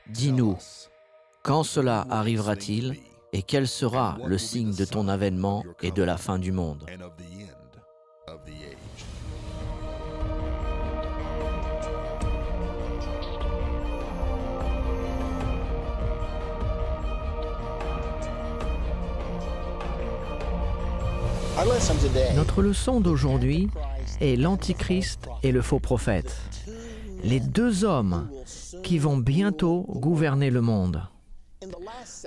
Dis-nous, quand cela arrivera-t-il et quel sera le signe de ton avènement et de la fin du monde? Notre leçon d'aujourd'hui est l'Antichrist et le faux prophète, les deux hommes qui vont bientôt gouverner le monde.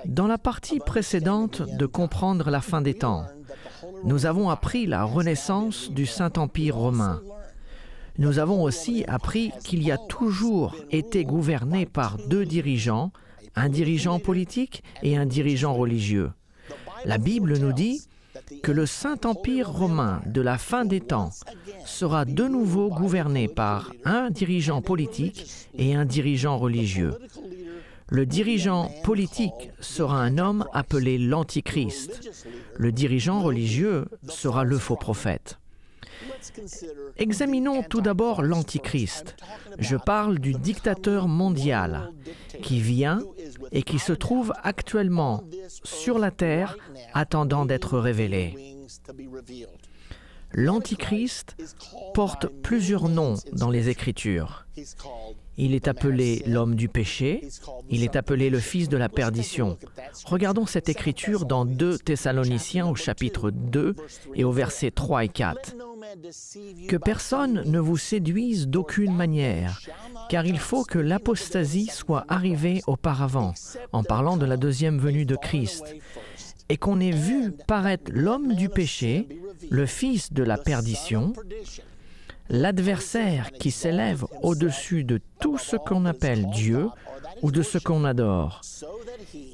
Dans la partie précédente de Comprendre la fin des temps, nous avons appris la renaissance du Saint-Empire romain. Nous avons aussi appris qu'il y a toujours été gouverné par deux dirigeants, un dirigeant politique et un dirigeant religieux. La Bible nous dit que le Saint-Empire romain de la fin des temps sera de nouveau gouverné par un dirigeant politique et un dirigeant religieux. Le dirigeant politique sera un homme appelé l'Antichrist. Le dirigeant religieux sera le faux prophète. Examinons tout d'abord l'Antichrist. Je parle du dictateur mondial qui vient et qui se trouve actuellement sur la terre attendant d'être révélé. L'Antichrist porte plusieurs noms dans les Écritures. Il est appelé l'homme du péché, il est appelé le fils de la perdition. Regardons cette écriture dans 2 Thessaloniciens au chapitre 2 et au versets 3 et 4. « Que personne ne vous séduise d'aucune manière, car il faut que l'apostasie soit arrivée auparavant, en parlant de la deuxième venue de Christ, et qu'on ait vu paraître l'homme du péché, le fils de la perdition, l'adversaire qui s'élève au-dessus de tout ce qu'on appelle Dieu ou de ce qu'on adore.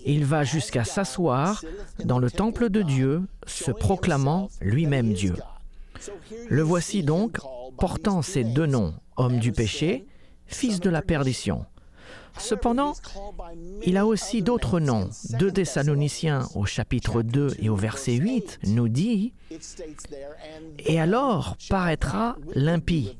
Il va jusqu'à s'asseoir dans le temple de Dieu, se proclamant lui-même Dieu. Le voici donc, portant ces deux noms, homme du péché, fils de la perdition. Cependant, il a aussi d'autres noms. 2 Thessaloniciens au chapitre 2 et au verset 8 nous dit « Et alors paraîtra l'impie,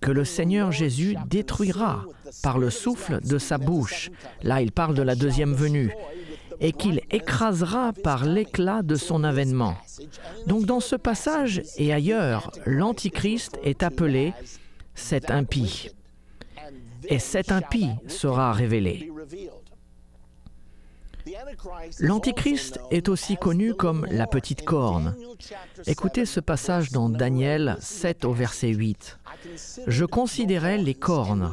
que le Seigneur Jésus détruira par le souffle de sa bouche. » Là, il parle de la deuxième venue. « Et qu'il écrasera par l'éclat de son avènement. » Donc dans ce passage et ailleurs, l'Antichrist est appelé cet impie. Et cet impie sera révélé. L'Antichrist est aussi connu comme la petite corne. Écoutez ce passage dans Daniel 7 au verset 8. « Je considérais les cornes,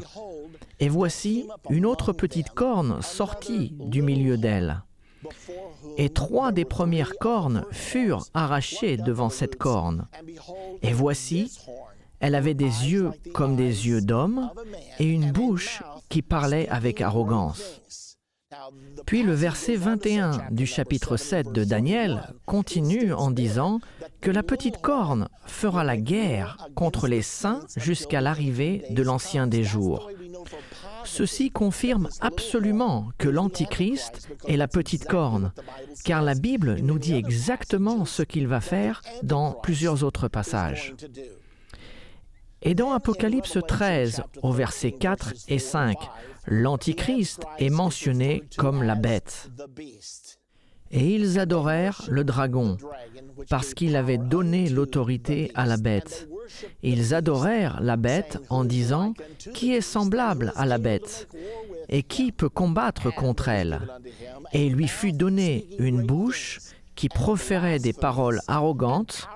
et voici une autre petite corne sortie du milieu d'elle. Et 3 des premières cornes furent arrachées devant cette corne. Et voici, elle avait des yeux comme des yeux d'homme et une bouche qui parlait avec arrogance. » Puis le verset 21 du chapitre 7 de Daniel continue en disant que la petite corne fera la guerre contre les saints jusqu'à l'arrivée de l'Ancien des jours. Ceci confirme absolument que l'Antichrist est la petite corne, car la Bible nous dit exactement ce qu'il va faire dans plusieurs autres passages. Et dans Apocalypse 13, au verset 4 et 5, l'Antichrist est mentionné comme la bête. « Et ils adorèrent le dragon, parce qu'il avait donné l'autorité à la bête. Ils adorèrent la bête en disant « Qui est semblable à la bête? Et qui peut combattre contre elle? » Et il lui fut donné une bouche qui proférait des paroles arrogantes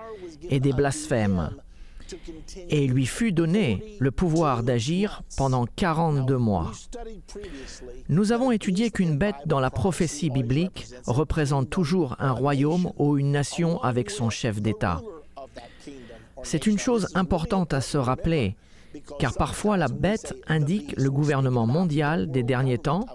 et des blasphèmes. Et il lui fut donné le pouvoir d'agir pendant 42 mois. Nous avons étudié qu'une bête dans la prophétie biblique représente toujours un royaume ou une nation avec son chef d'État. C'est une chose importante à se rappeler, car parfois la bête indique le gouvernement mondial des derniers temps,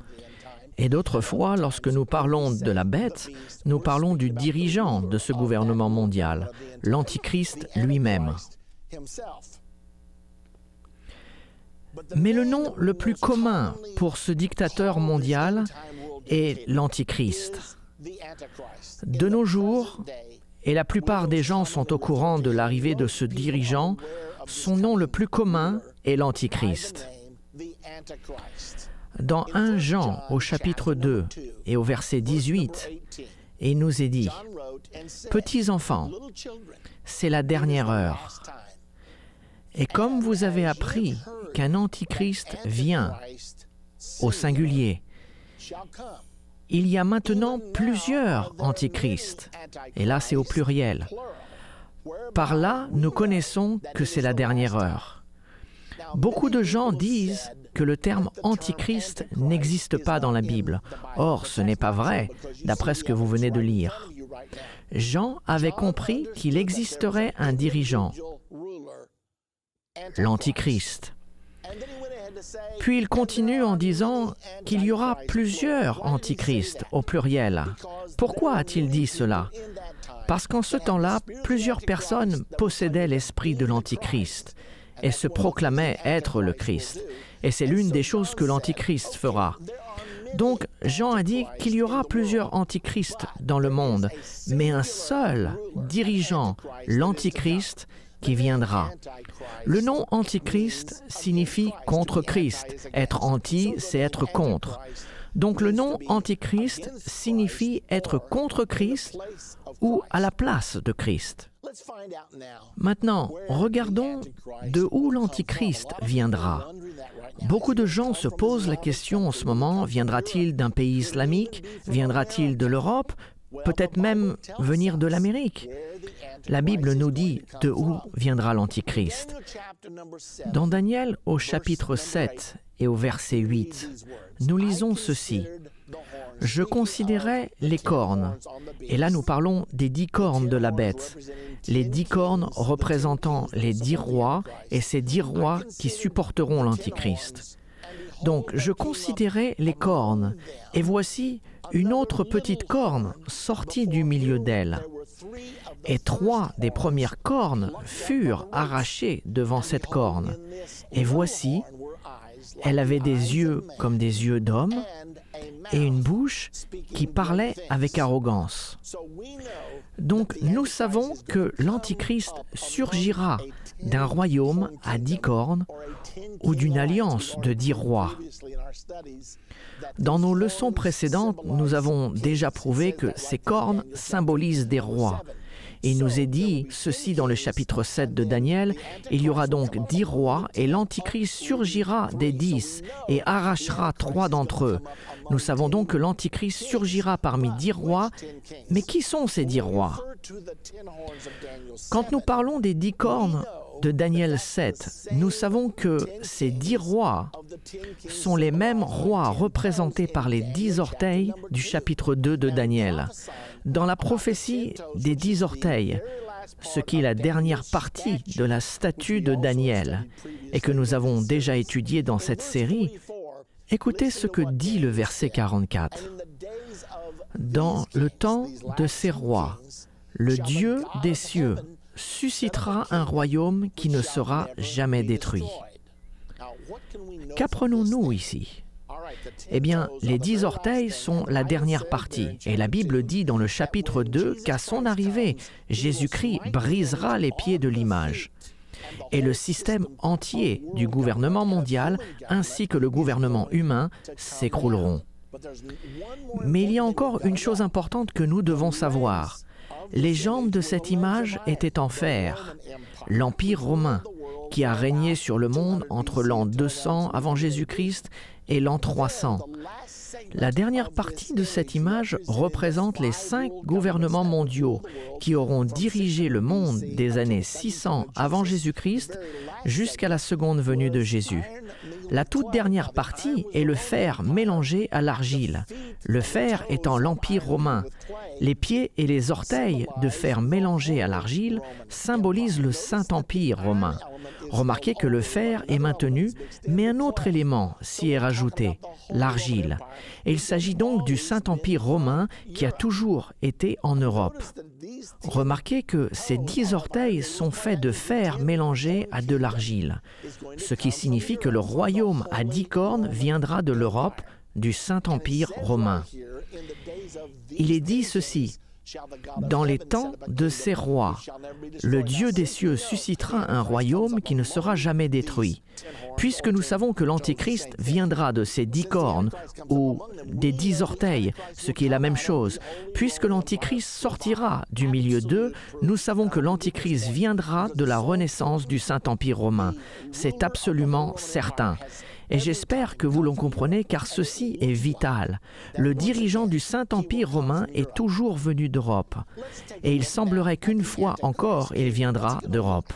Et d'autres fois, lorsque nous parlons de la bête, nous parlons du dirigeant de ce gouvernement mondial, l'Antichrist lui-même. Mais le nom le plus commun pour ce dictateur mondial est l'Antichrist. De nos jours, et la plupart des gens sont au courant de l'arrivée de ce dirigeant, son nom le plus commun est l'Antichrist. Dans 1 Jean, au chapitre 2 et au verset 18, il nous est dit « Petits enfants, c'est la dernière heure. Et comme vous avez appris qu'un Antichrist vient, au singulier, il y a maintenant plusieurs Antichrists, et là c'est au pluriel. Par là, nous connaissons que c'est la dernière heure. Beaucoup de gens disent que le terme Antichrist n'existe pas dans la Bible. Or, ce n'est pas vrai, d'après ce que vous venez de lire. Jean avait compris qu'il existerait un dirigeant, l'Antichrist. Puis il continue en disant qu'il y aura plusieurs Antichrists au pluriel. Pourquoi a-t-il dit cela? Parce qu'en ce temps-là, plusieurs personnes possédaient l'esprit de l'Antichrist et se proclamaient être le Christ. Et c'est l'une des choses que l'Antichrist fera. Donc, Jean a dit qu'il y aura plusieurs Antichrists dans le monde, mais un seul dirigeant, l'Antichrist, qui viendra. Le nom Antichrist signifie contre Christ. Être anti, c'est être contre. Donc le nom Antichrist signifie être contre Christ ou à la place de Christ. Maintenant, regardons de où l'Antichrist viendra. Beaucoup de gens se posent la question en ce moment, viendra-t-il d'un pays islamique? Viendra-t-il de l'Europe? Peut-être même venir de l'Amérique. La Bible nous dit de où viendra l'Antichrist. Dans Daniel, au chapitre 7 et au verset 8, nous lisons ceci. « Je considérais les cornes. » Et là, nous parlons des 10 cornes de la bête. Les 10 cornes représentant les 10 rois et ces 10 rois qui supporteront l'Antichrist. Donc, je considérais les cornes, et voici une autre petite corne sortie du milieu d'elle. Et 3 des premières cornes furent arrachées devant cette corne. Et voici, elle avait des yeux comme des yeux d'homme et une bouche qui parlait avec arrogance. Donc nous savons que l'Antichrist surgira d'un royaume à 10 cornes ou d'une alliance de 10 rois. Dans nos leçons précédentes, nous avons déjà prouvé que ces cornes symbolisent des rois. Il nous est dit ceci dans le chapitre 7 de Daniel, « Il y aura donc 10 rois, et l'Antichrist surgira des 10 et arrachera 3 d'entre eux. » Nous savons donc que l'Antichrist surgira parmi 10 rois, mais qui sont ces 10 rois? Quand nous parlons des 10 cornes de Daniel 7, nous savons que ces 10 rois sont les mêmes rois représentés par les 10 orteils du chapitre 2 de Daniel. Dans la prophétie des 10 orteils, ce qui est la dernière partie de la statue de Daniel et que nous avons déjà étudié dans cette série, écoutez ce que dit le verset 44. « Dans le temps de ces rois, le Dieu des cieux suscitera un royaume qui ne sera jamais détruit. » Qu'apprenons-nous ici? Eh bien, les 10 orteils sont la dernière partie. Et la Bible dit dans le chapitre 2 qu'à son arrivée, Jésus-Christ brisera les pieds de l'image. Et le système entier du gouvernement mondial, ainsi que le gouvernement humain, s'écrouleront. Mais il y a encore une chose importante que nous devons savoir. Les jambes de cette image étaient en fer. L'Empire romain, qui a régné sur le monde entre l'an 200 avant Jésus-Christ et l'an 300. La dernière partie de cette image représente les 5 gouvernements mondiaux qui auront dirigé le monde des années 600 avant Jésus-Christ jusqu'à la seconde venue de Jésus. La toute dernière partie est le fer mélangé à l'argile, le fer étant l'Empire romain, Les pieds et les orteils de fer mélangés à l'argile symbolisent le Saint-Empire romain. Remarquez que le fer est maintenu, mais un autre élément s'y est rajouté, l'argile. Et il s'agit donc du Saint-Empire romain qui a toujours été en Europe. Remarquez que ces 10 orteils sont faits de fer mélangé à de l'argile, ce qui signifie que le royaume à 10 cornes viendra de l'Europe, du Saint-Empire romain. Il est dit ceci: dans les temps de ces rois, le Dieu des cieux suscitera un royaume qui ne sera jamais détruit. Puisque nous savons que l'Antichrist viendra de ces 10 cornes ou des 10 orteils, ce qui est la même chose, puisque l'Antichrist sortira du milieu d'eux, nous savons que l'Antichrist viendra de la renaissance du Saint-Empire romain. C'est absolument certain. Et j'espère que vous le comprenez car ceci est vital. Le dirigeant du Saint-Empire romain est toujours venu d'Europe. Et il semblerait qu'une fois encore, il viendra d'Europe.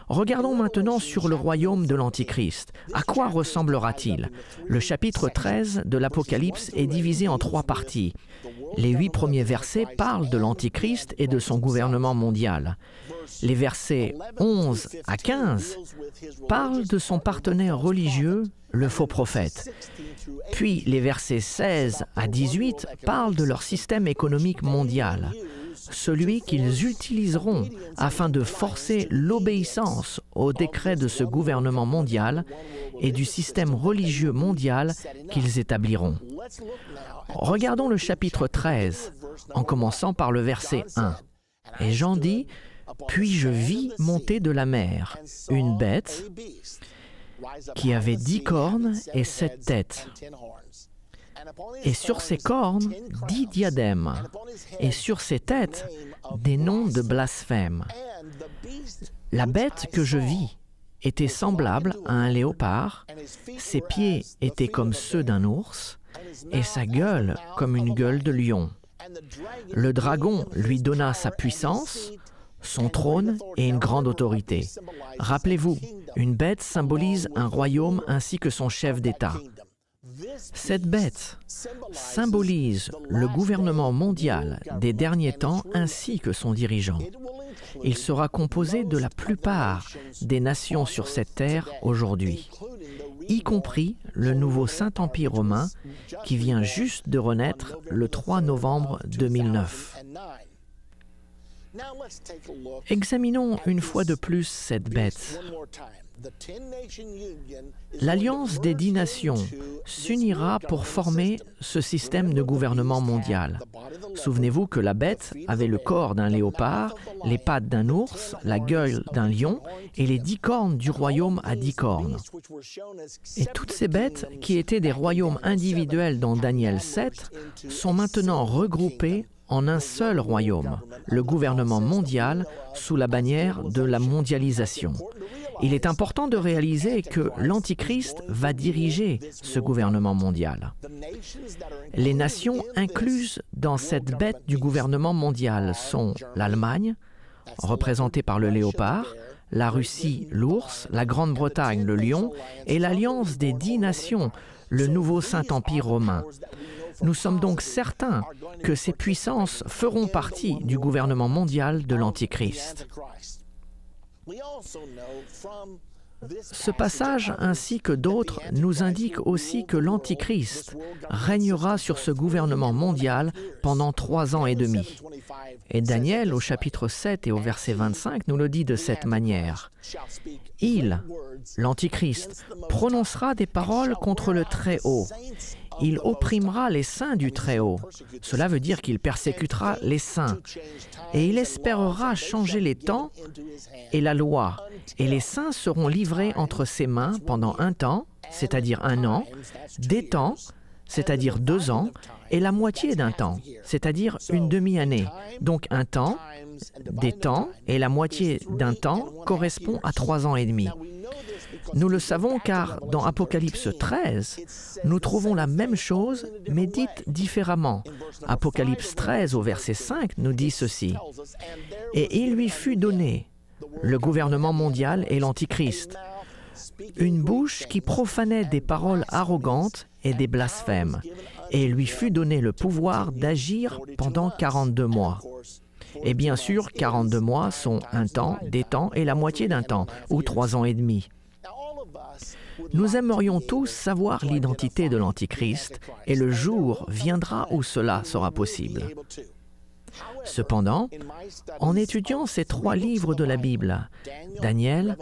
Regardons maintenant sur le royaume de l'Antichrist. À quoi ressemblera-t-il? Le chapitre 13 de l'Apocalypse est divisé en 3 parties. Les 8 premiers versets parlent de l'Antichrist et de son gouvernement mondial. Les versets 11 à 15 parlent de son partenaire religieux, le faux prophète. Puis les versets 16 à 18 parlent de leur système économique mondial, celui qu'ils utiliseront afin de forcer l'obéissance aux décrets de ce gouvernement mondial et du système religieux mondial qu'ils établiront. Regardons le chapitre 13, en commençant par le verset 1. Et Jean dit: « Puis je vis monter de la mer une bête qui avait 10 cornes et 7 têtes. Et sur ses cornes, 10 diadèmes, et sur ses têtes, des noms de blasphème. La bête que je vis était semblable à un léopard, ses pieds étaient comme ceux d'un ours, et sa gueule comme une gueule de lion. Le dragon lui donna sa puissance, son trône et une grande autorité. Rappelez-vous, une bête symbolise un royaume ainsi que son chef d'État. Cette bête symbolise le gouvernement mondial des derniers temps ainsi que son dirigeant. Il sera composé de la plupart des nations sur cette terre aujourd'hui, y compris le nouveau Saint-Empire romain qui vient juste de renaître le 3 novembre 2009. Examinons une fois de plus cette bête. L'Alliance des 10 nations s'unira pour former ce système de gouvernement mondial. Souvenez-vous que la bête avait le corps d'un léopard, les pattes d'un ours, la gueule d'un lion et les 10 cornes du royaume à 10 cornes. Et toutes ces bêtes, qui étaient des royaumes individuels dans Daniel 7, sont maintenant regroupées en un seul royaume, le gouvernement mondial sous la bannière de la mondialisation. Il est important de réaliser que l'Antichrist va diriger ce gouvernement mondial. Les nations incluses dans cette bête du gouvernement mondial sont l'Allemagne, représentée par le léopard, la Russie, l'ours, la Grande-Bretagne, le lion, et l'Alliance des 10 nations, le nouveau Saint-Empire romain. Nous sommes donc certains que ces puissances feront partie du gouvernement mondial de l'Antichrist. Ce passage, ainsi que d'autres, nous indique aussi que l'Antichrist régnera sur ce gouvernement mondial pendant 3 ans et demi. Et Daniel, au chapitre 7 et au verset 25, nous le dit de cette manière. Il, l'Antichrist, prononcera des paroles contre le Très-Haut. Il opprimera les saints du Très-Haut. Cela veut dire qu'il persécutera les saints. Et il espérera changer les temps et la loi. Et les saints seront livrés entre ses mains pendant un temps, c'est-à-dire 1 an, des temps, c'est-à-dire 2 ans, et la moitié d'un temps, c'est-à-dire une demi-année. Donc un temps, des temps, et la moitié d'un temps correspond à 3 ans et demi. Nous le savons car dans Apocalypse 13, nous trouvons la même chose, mais dite différemment. Apocalypse 13 au verset 5 nous dit ceci. « Et il lui fut donné, le gouvernement mondial et l'Antichrist, une bouche qui profanait des paroles arrogantes et des blasphèmes. et lui fut donné le pouvoir d'agir pendant 42 mois. Et bien sûr, 42 mois sont un temps, des temps et la moitié d'un temps, ou 3 ans et demi. Nous aimerions tous savoir l'identité de l'Antichrist et le jour viendra où cela sera possible. Cependant, en étudiant ces 3 livres de la Bible, Daniel,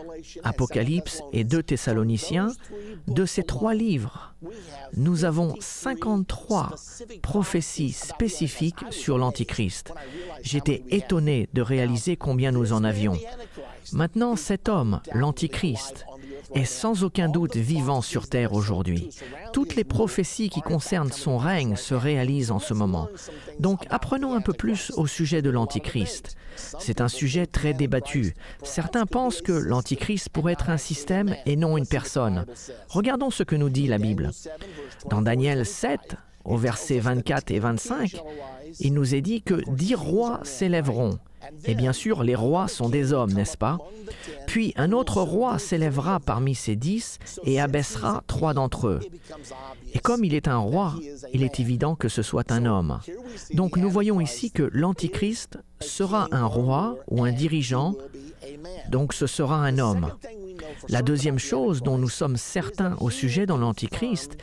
Apocalypse et 2 Thessaloniciens, de ces 3 livres, nous avons 53 prophéties spécifiques sur l'Antichrist. J'étais étonné de réaliser combien nous en avions. Maintenant, cet homme, l'Antichrist, est sans aucun doute vivant sur terre aujourd'hui. Toutes les prophéties qui concernent son règne se réalisent en ce moment. Donc, apprenons un peu plus au sujet de l'Antichrist. C'est un sujet très débattu. Certains pensent que l'Antichrist pourrait être un système et non une personne. Regardons ce que nous dit la Bible. Dans Daniel 7, au verset 24 et 25, il nous est dit que 10 rois s'élèveront. Et bien sûr, les rois sont des hommes, n'est-ce pas? Puis un autre roi s'élèvera parmi ces 10 et abaissera 3 d'entre eux. Et comme il est un roi, il est évident que ce soit un homme. Donc nous voyons ici que l'Antichrist sera un roi ou un dirigeant, donc ce sera un homme. La deuxième chose dont nous sommes certains au sujet de l'Antichrist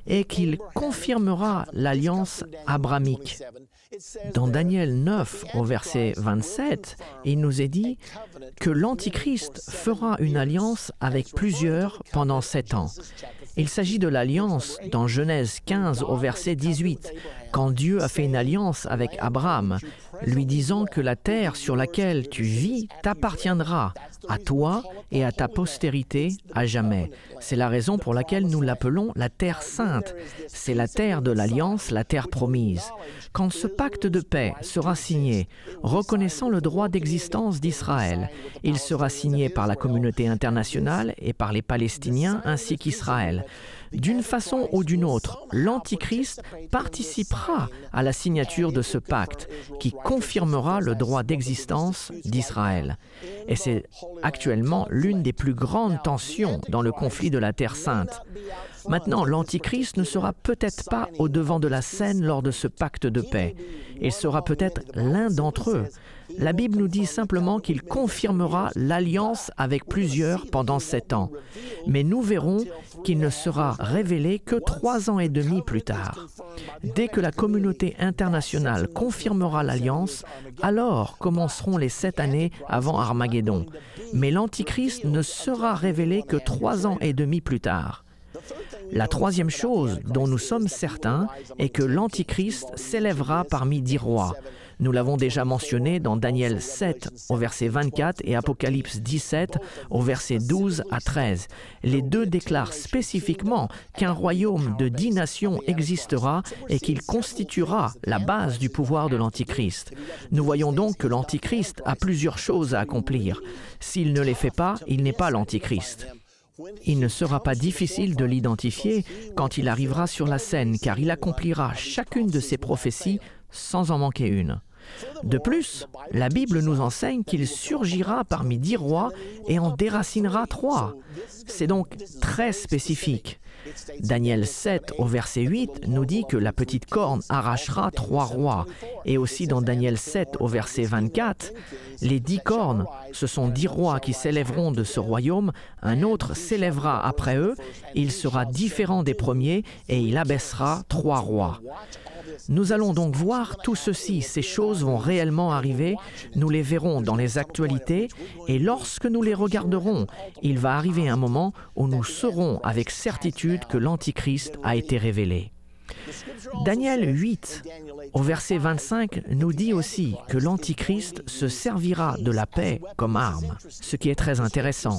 est qu'il confirmera l'alliance abramique. Dans Daniel 9, au verset 27, il nous est dit que l'Antichrist fera une alliance avec plusieurs pendant 7 ans. Il s'agit de l'alliance dans Genèse 15, au verset 18, quand Dieu a fait une alliance avec Abraham, lui disant que la terre sur laquelle tu vis t'appartiendra, à toi et à ta postérité à jamais. C'est la raison pour laquelle nous l'appelons la terre sainte. C'est la terre de l'alliance, la terre promise. Quand ce pacte de paix sera signé, reconnaissant le droit d'existence d'Israël, il sera signé par la communauté internationale et par les Palestiniens ainsi qu'Israël. D'une façon ou d'une autre, l'Antichrist participera à la signature de ce pacte qui confirmera le droit d'existence d'Israël. Et c'est actuellement l'une des plus grandes tensions dans le conflit de la Terre Sainte. Maintenant, l'Antichrist ne sera peut-être pas au devant de la scène lors de ce pacte de paix. Il sera peut-être l'un d'entre eux. La Bible nous dit simplement qu'il confirmera l'alliance avec plusieurs pendant 7 ans. Mais nous verrons qu'il ne sera révélé que 3 ans et demi plus tard. Dès que la communauté internationale confirmera l'alliance, alors commenceront les 7 années avant Armageddon. Mais l'Antichrist ne sera révélé que 3 ans et demi plus tard. La troisième chose dont nous sommes certains est que l'Antichrist s'élèvera parmi 10 rois. Nous l'avons déjà mentionné dans Daniel 7 au verset 24 et Apocalypse 17 au verset 12 à 13. Les deux déclarent spécifiquement qu'un royaume de 10 nations existera et qu'il constituera la base du pouvoir de l'Antichrist. Nous voyons donc que l'Antichrist a plusieurs choses à accomplir. S'il ne les fait pas, il n'est pas l'Antichrist. Il ne sera pas difficile de l'identifier quand il arrivera sur la scène, car il accomplira chacune de ses prophéties sans en manquer une. De plus, la Bible nous enseigne qu'il surgira parmi 10 rois et en déracinera 3. C'est donc très spécifique. Daniel 7 au verset 8 nous dit que la petite corne arrachera 3 rois. Et aussi dans Daniel 7 au verset 24, les 10 cornes, ce sont 10 rois qui s'élèveront de ce royaume, un autre s'élèvera après eux, il sera différent des premiers et il abaissera 3 rois. Nous allons donc voir tout ceci, ces choses vont réellement arriver, nous les verrons dans les actualités, et lorsque nous les regarderons, il va arriver un moment où nous saurons avec certitude que l'Antichrist a été révélé. Daniel 8, au verset 25, nous dit aussi que l'Antichrist se servira de la paix comme arme, ce qui est très intéressant.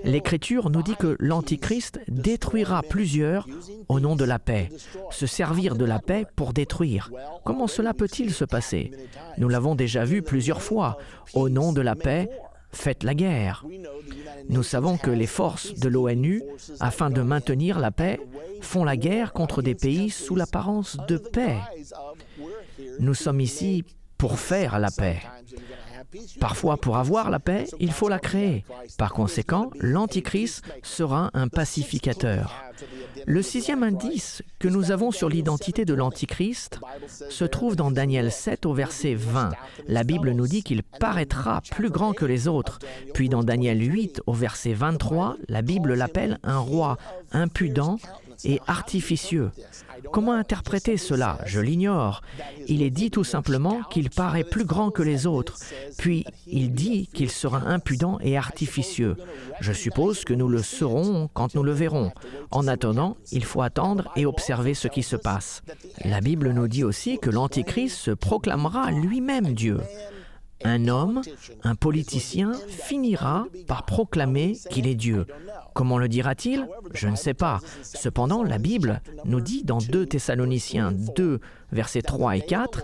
L'Écriture nous dit que l'Antichrist détruira plusieurs au nom de la paix. Se servir de la paix pour détruire. Comment cela peut-il se passer? Nous l'avons déjà vu plusieurs fois. Au nom de la paix, faites la guerre. Nous savons que les forces de l'ONU, afin de maintenir la paix, font la guerre contre des pays sous l'apparence de paix. Nous sommes ici pour faire la paix. Parfois, pour avoir la paix, il faut la créer. Par conséquent, l'Antichrist sera un pacificateur. Le 6e indice que nous avons sur l'identité de l'Antichrist se trouve dans Daniel 7 au verset 20. La Bible nous dit qu'il paraîtra plus grand que les autres. Puis dans Daniel 8 au verset 23, la Bible l'appelle un roi impudent et artificieux. Comment interpréter cela? Je l'ignore. Il est dit tout simplement qu'il paraît plus grand que les autres, puis il dit qu'il sera impudent et artificieux. Je suppose que nous le saurons quand nous le verrons. En attendant, il faut attendre et observer ce qui se passe. La Bible nous dit aussi que l'Antichrist se proclamera lui-même Dieu. Un homme, un politicien, finira par proclamer qu'il est Dieu. Comment le dira-t-il? Je ne sais pas. Cependant, la Bible nous dit dans 2 Thessaloniciens 2, versets 3 et 4,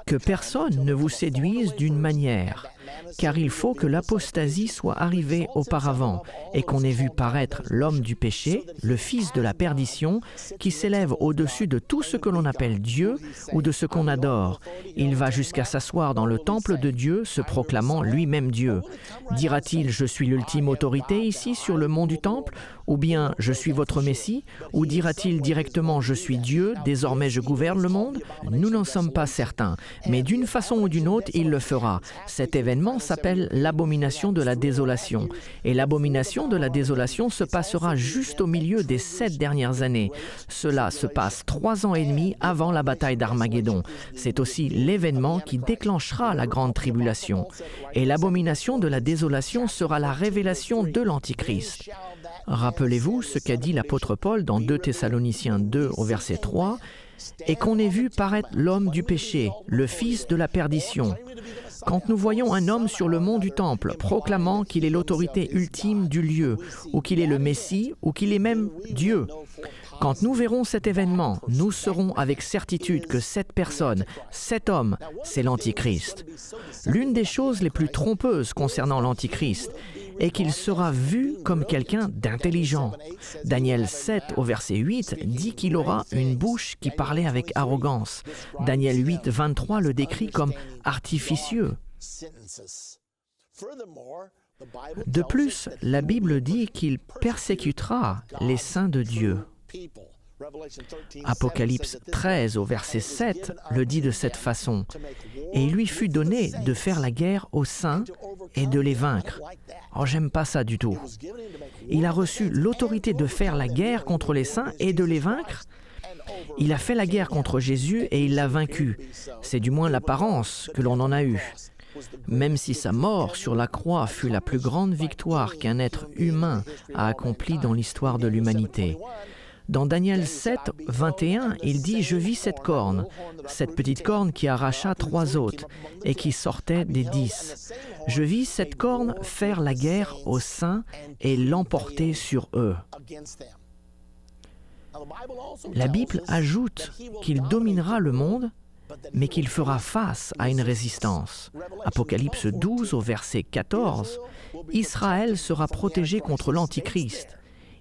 que personne ne vous séduise d'une manière, car il faut que l'apostasie soit arrivée auparavant et qu'on ait vu paraître l'homme du péché, le fils de la perdition, qui s'élève au-dessus de tout ce que l'on appelle Dieu ou de ce qu'on adore. Il va jusqu'à s'asseoir dans le temple de Dieu, se proclamant lui-même Dieu. Dira-t-il « Je suis l'ultime autorité ici sur le mont du temple » ou bien « Je suis votre Messie » ou dira-t-il directement « Je suis Dieu, désormais je gouverne le monde » Nous n'en sommes pas certains, mais d'une façon ou d'une autre, il le fera. Cet événement s'appelle l'abomination de la désolation. Et l'abomination de la désolation se passera juste au milieu des 7 dernières années. Cela se passe 3 ans et demi avant la bataille d'Armageddon. C'est aussi l'événement qui déclenchera la grande tribulation. Et l'abomination de la désolation sera la révélation de l'Antichrist. Rappelez-vous ce qu'a dit l'apôtre Paul dans 2 Thessaloniciens 2 au verset 3, « Et qu'on ait vu paraître l'homme du péché, le fils de la perdition. » Quand nous voyons un homme sur le mont du Temple proclamant qu'il est l'autorité ultime du lieu, ou qu'il est le Messie, ou qu'il est même Dieu, quand nous verrons cet événement, nous saurons avec certitude que cette personne, cet homme, c'est l'Antichrist. L'une des choses les plus trompeuses concernant l'Antichrist est qu'il sera vu comme quelqu'un d'intelligent. Daniel 7 au verset 8 dit qu'il aura une bouche qui parlait avec arrogance. Daniel 8, 23 le décrit comme artificieux. De plus, la Bible dit qu'il persécutera les saints de Dieu. Apocalypse 13 au verset 7 le dit de cette façon. « Et il lui fut donné de faire la guerre aux saints et de les vaincre. » Oh, j'aime pas ça du tout. Il a reçu l'autorité de faire la guerre contre les saints et de les vaincre. Il a fait la guerre contre Jésus et il l'a vaincu. C'est du moins l'apparence que l'on en a eue. Même si sa mort sur la croix fut la plus grande victoire qu'un être humain a accomplie dans l'histoire de l'humanité. Dans Daniel 7, 21, il dit « Je vis cette corne, cette petite corne qui arracha 3 autres et qui sortait des 10. Je vis cette corne faire la guerre aux saints et l'emporter sur eux. » La Bible ajoute qu'il dominera le monde, mais qu'il fera face à une résistance. Apocalypse 12 au verset 14, Israël sera protégé contre l'Antichrist.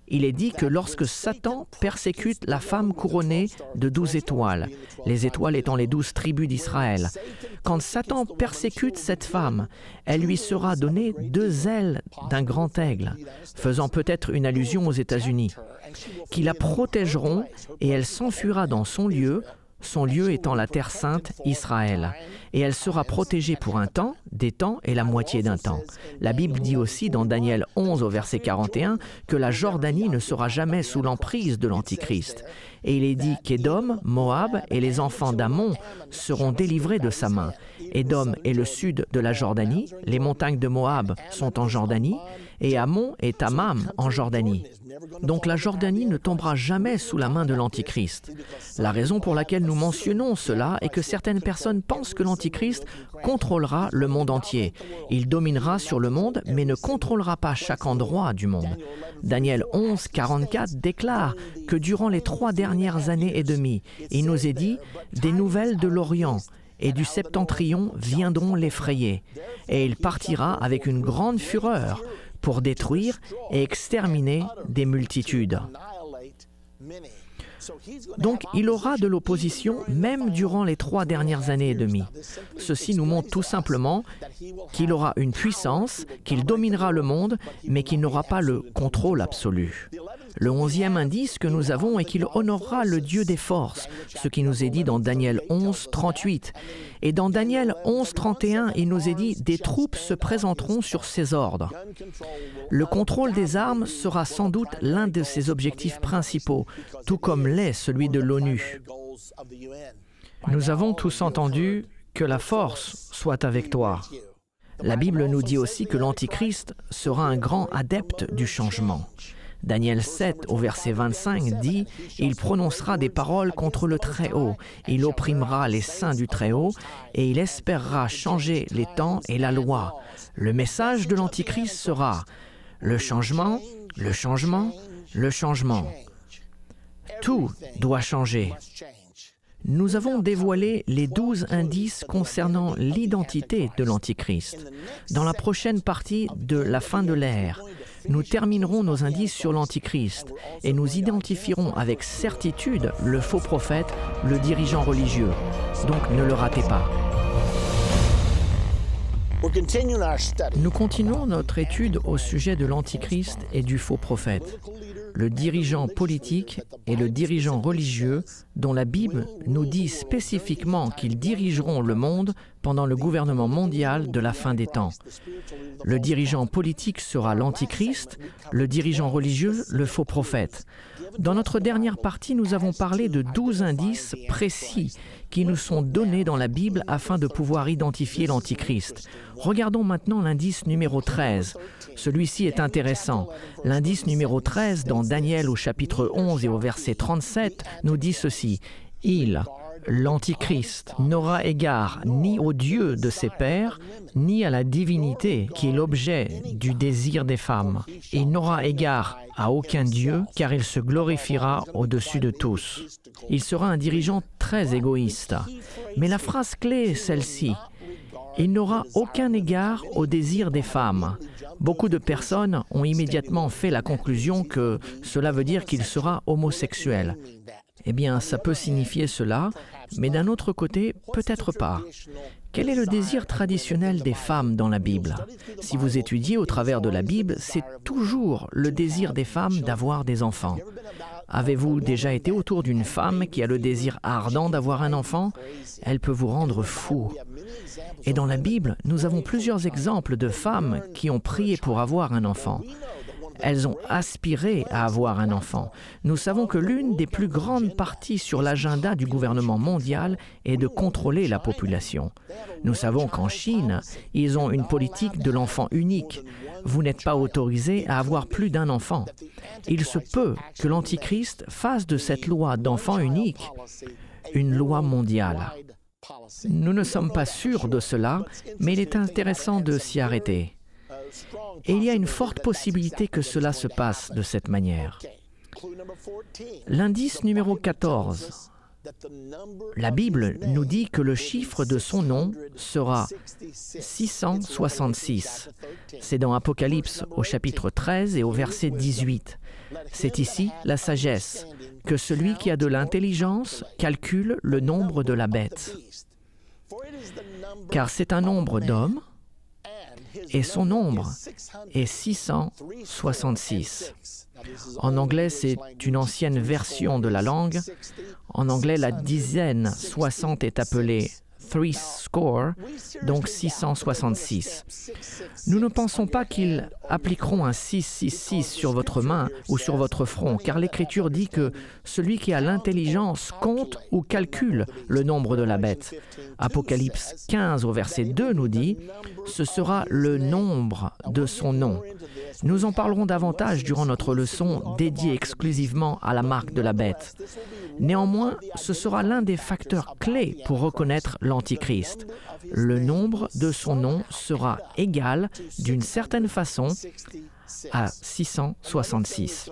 Il est dit que lorsque Satan persécute la femme couronnée de 12 étoiles, les étoiles étant les 12 tribus d'Israël, quand Satan persécute cette femme, elle lui sera donnée 2 ailes d'un grand aigle, faisant peut-être une allusion aux États-Unis, qui la protégeront et elle s'enfuira dans son lieu étant la terre sainte, Israël. Et elle sera protégée pour un temps, des temps et la moitié d'un temps. La Bible dit aussi dans Daniel 11 au verset 41 que la Jordanie ne sera jamais sous l'emprise de l'Antichrist. Et il est dit qu'Édom, Moab et les enfants d'Ammon seront délivrés de sa main. Édom est le sud de la Jordanie, les montagnes de Moab sont en Jordanie, et Ammon et Tamam en Jordanie. Donc la Jordanie ne tombera jamais sous la main de l'Antichrist. La raison pour laquelle nous mentionnons cela est que certaines personnes pensent que l'Antichrist contrôlera le monde entier. Il dominera sur le monde, mais ne contrôlera pas chaque endroit du monde. Daniel 11, 44 déclare que durant les 3 dernières années et demie, il nous est dit « Des nouvelles de l'Orient » et du septentrion viendront l'effrayer. Et il partira avec une grande fureur pour détruire et exterminer des multitudes. Donc il aura de l'opposition même durant les 3 dernières années et demie. Ceci nous montre tout simplement qu'il aura une puissance, qu'il dominera le monde, mais qu'il n'aura pas le contrôle absolu. Le 11e indice que nous avons est qu'il honorera le Dieu des forces, ce qui nous est dit dans Daniel 11, 38. Et dans Daniel 11, 31, il nous est dit « Des troupes se présenteront sur ses ordres ». Le contrôle des armes sera sans doute l'un de ses objectifs principaux, tout comme l'est celui de l'ONU. Nous avons tous entendu « Que la force soit avec toi ». La Bible nous dit aussi que l'Antichrist sera un grand adepte du changement. Daniel 7, au verset 25, dit « Il prononcera des paroles contre le Très-Haut, il opprimera les saints du Très-Haut, et il espérera changer les temps et la loi. » Le message de l'Antichrist sera « Le changement, le changement, le changement. » Tout doit changer. Nous avons dévoilé les 12 indices concernant l'identité de l'Antichrist. Dans la prochaine partie de la fin de l'ère, nous terminerons nos indices sur l'Antichrist et nous identifierons avec certitude le faux prophète, le dirigeant religieux. Donc ne le ratez pas. Nous continuons notre étude au sujet de l'Antichrist et du faux prophète, le dirigeant politique et le dirigeant religieux dont la Bible nous dit spécifiquement qu'ils dirigeront le monde pendant le gouvernement mondial de la fin des temps. Le dirigeant politique sera l'Antichrist, le dirigeant religieux, le faux prophète. Dans notre dernière partie, nous avons parlé de 12 indices précis qui nous sont donnés dans la Bible afin de pouvoir identifier l'Antichrist. Regardons maintenant l'indice numéro 13. Celui-ci est intéressant. L'indice numéro 13 dans Daniel au chapitre 11 et au verset 37 nous dit ceci. L'Antichrist n'aura égard ni au Dieu de ses pères, ni à la divinité qui est l'objet du désir des femmes. Il n'aura égard à aucun Dieu, car il se glorifiera au-dessus de tous. Il sera un dirigeant très égoïste. Mais la phrase clé est celle-ci. Il n'aura aucun égard au désir des femmes. Beaucoup de personnes ont immédiatement fait la conclusion que cela veut dire qu'il sera homosexuel. Eh bien, ça peut signifier cela, mais d'un autre côté, peut-être pas. Quel est le désir traditionnel des femmes dans la Bible? Si vous étudiez au travers de la Bible, c'est toujours le désir des femmes d'avoir des enfants. Avez-vous déjà été autour d'une femme qui a le désir ardent d'avoir un enfant? Elle peut vous rendre fou. Et dans la Bible, nous avons plusieurs exemples de femmes qui ont prié pour avoir un enfant. Elles ont aspiré à avoir un enfant. Nous savons que l'une des plus grandes parties sur l'agenda du gouvernement mondial est de contrôler la population. Nous savons qu'en Chine, ils ont une politique de l'enfant unique. Vous n'êtes pas autorisé à avoir plus d'un enfant. Il se peut que l'Antichrist fasse de cette loi d'enfant unique une loi mondiale. Nous ne sommes pas sûrs de cela, mais il est intéressant de s'y arrêter. Et il y a une forte possibilité que cela se passe de cette manière. L'indice numéro 14. La Bible nous dit que le chiffre de son nom sera 666. C'est dans Apocalypse au chapitre 13 et au verset 18. C'est ici la sagesse, que celui qui a de l'intelligence calcule le nombre de la bête. Car c'est un nombre d'hommes, et son nombre est 666. En anglais, c'est une ancienne version de la langue. En anglais, la dizaine 60 est appelée threescore, donc 666. Nous ne pensons pas qu'ils appliqueront un 666 sur votre main ou sur votre front, car l'Écriture dit que celui qui a l'intelligence compte ou calcule le nombre de la bête. Apocalypse 15 au verset 2 nous dit « Ce sera le nombre de son nom ». Nous en parlerons davantage durant notre leçon dédiée exclusivement à la marque de la bête. Néanmoins, ce sera l'un des facteurs clés pour reconnaître l'Antichrist. Le nombre de son nom sera égal, d'une certaine façon, à 666.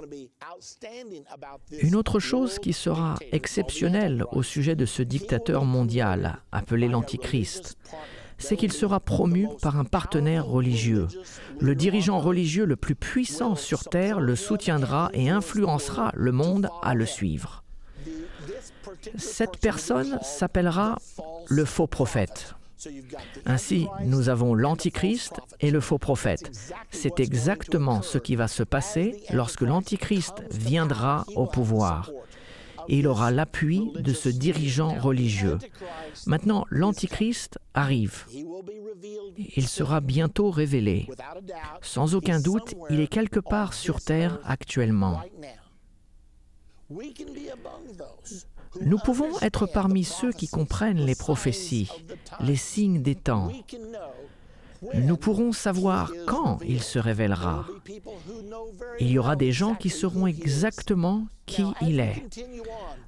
Une autre chose qui sera exceptionnelle au sujet de ce dictateur mondial, appelé l'Antichrist, c'est qu'il sera promu par un partenaire religieux. Le dirigeant religieux le plus puissant sur Terre le soutiendra et influencera le monde à le suivre. Cette personne s'appellera le faux prophète. Ainsi, nous avons l'Antichrist et le faux prophète. C'est exactement ce qui va se passer lorsque l'Antichrist viendra au pouvoir. Il aura l'appui de ce dirigeant religieux. Maintenant, l'Antichrist arrive. Il sera bientôt révélé. Sans aucun doute, il est quelque part sur terre actuellement. Nous pouvons être parmi ceux qui comprennent les prophéties, les signes des temps. Nous pourrons savoir quand il se révélera. Il y aura des gens qui sauront exactement qui il est.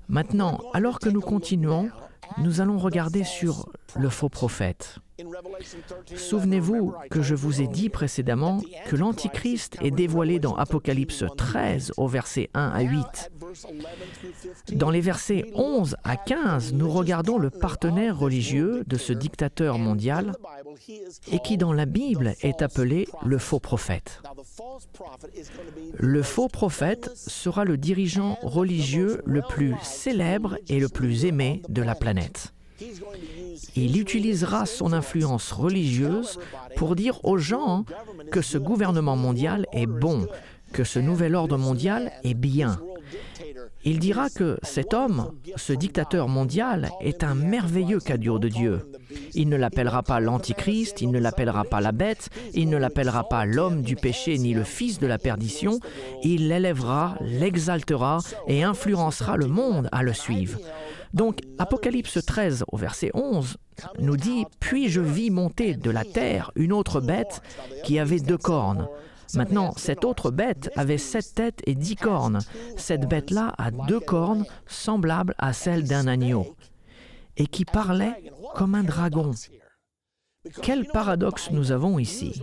Maintenant, alors que nous continuons, nous allons regarder sur le faux prophète. Souvenez-vous que je vous ai dit précédemment que l'Antichrist est dévoilé dans Apocalypse 13 au verset 1 à 8. Dans les versets 11 à 15, nous regardons le partenaire religieux de ce dictateur mondial et qui dans la Bible est appelé le faux prophète. Le faux prophète sera le dirigeant religieux le plus célèbre et le plus aimé de la planète. Il utilisera son influence religieuse pour dire aux gens que ce gouvernement mondial est bon, que ce nouvel ordre mondial est bien. Il dira que cet homme, ce dictateur mondial, est un merveilleux cadeau de Dieu. Il ne l'appellera pas l'Antichrist, il ne l'appellera pas la bête, il ne l'appellera pas l'homme du péché ni le fils de la perdition. Il l'élèvera, l'exaltera et influencera le monde à le suivre. Donc, Apocalypse 13 au verset 11 nous dit « Puis je vis monter de la terre une autre bête qui avait 2 cornes. Maintenant, cette autre bête avait 7 têtes et 10 cornes. Cette bête-là a 2 cornes semblables à celles d'un agneau et qui parlait comme un dragon. » Quel paradoxe nous avons ici!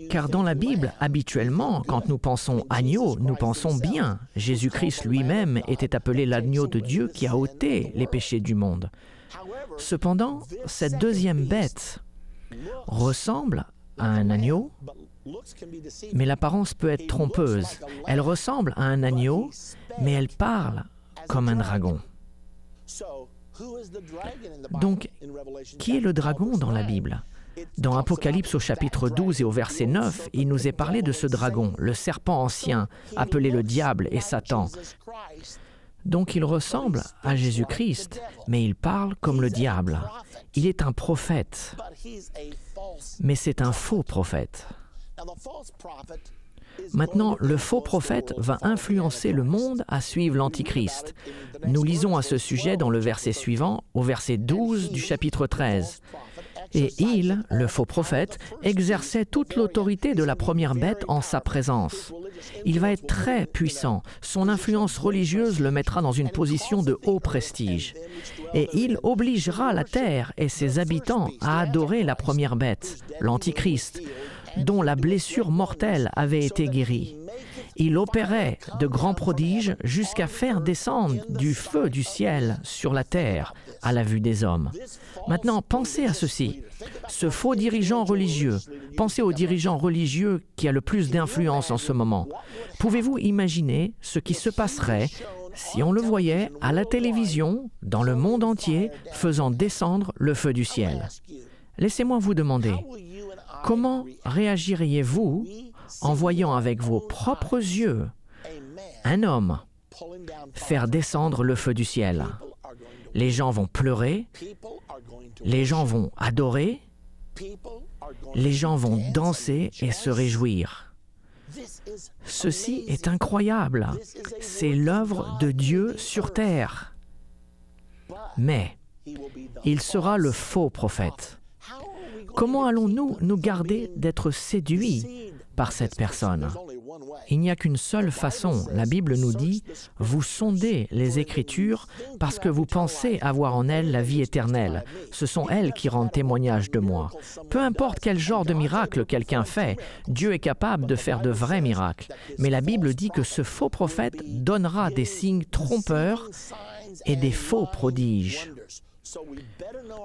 Car dans la Bible, habituellement, quand nous pensons agneau, nous pensons bien. Jésus-Christ lui-même était appelé l'agneau de Dieu qui a ôté les péchés du monde. Cependant, cette deuxième bête ressemble à un agneau, mais l'apparence peut être trompeuse. Elle ressemble à un agneau, mais elle parle comme un dragon. Donc, qui est le dragon dans la Bible? Dans Apocalypse au chapitre 12 et au verset 9, il nous est parlé de ce dragon, le serpent ancien, appelé le diable et Satan. Donc il ressemble à Jésus-Christ, mais il parle comme le diable. Il est un prophète, mais c'est un faux prophète. Maintenant, le faux prophète va influencer le monde à suivre l'Antichrist. Nous lisons à ce sujet dans le verset suivant, au verset 12 du chapitre 13. Et il, le faux prophète, exerçait toute l'autorité de la première bête en sa présence. Il va être très puissant. Son influence religieuse le mettra dans une position de haut prestige. Et il obligera la terre et ses habitants à adorer la première bête, l'Antichrist, dont la blessure mortelle avait été guérie. Il opérait de grands prodiges jusqu'à faire descendre du feu du ciel sur la terre à la vue des hommes. Maintenant, pensez à ceci. Ce faux dirigeant religieux, pensez au dirigeant religieux qui a le plus d'influence en ce moment. Pouvez-vous imaginer ce qui se passerait si on le voyait à la télévision, dans le monde entier, faisant descendre le feu du ciel? Laissez-moi vous demander, comment réagiriez-vous en voyant avec vos propres yeux un homme faire descendre le feu du ciel? Les gens vont pleurer, les gens vont adorer, les gens vont danser et se réjouir. Ceci est incroyable. C'est l'œuvre de Dieu sur terre. Mais il sera le faux prophète. Comment allons-nous nous garder d'être séduits par cette personne? Il n'y a qu'une seule façon. La Bible nous dit « Vous sondez les Écritures parce que vous pensez avoir en elles la vie éternelle. Ce sont elles qui rendent témoignage de moi. » Peu importe quel genre de miracle quelqu'un fait, Dieu est capable de faire de vrais miracles. Mais la Bible dit que ce faux prophète donnera des signes trompeurs et des faux prodiges.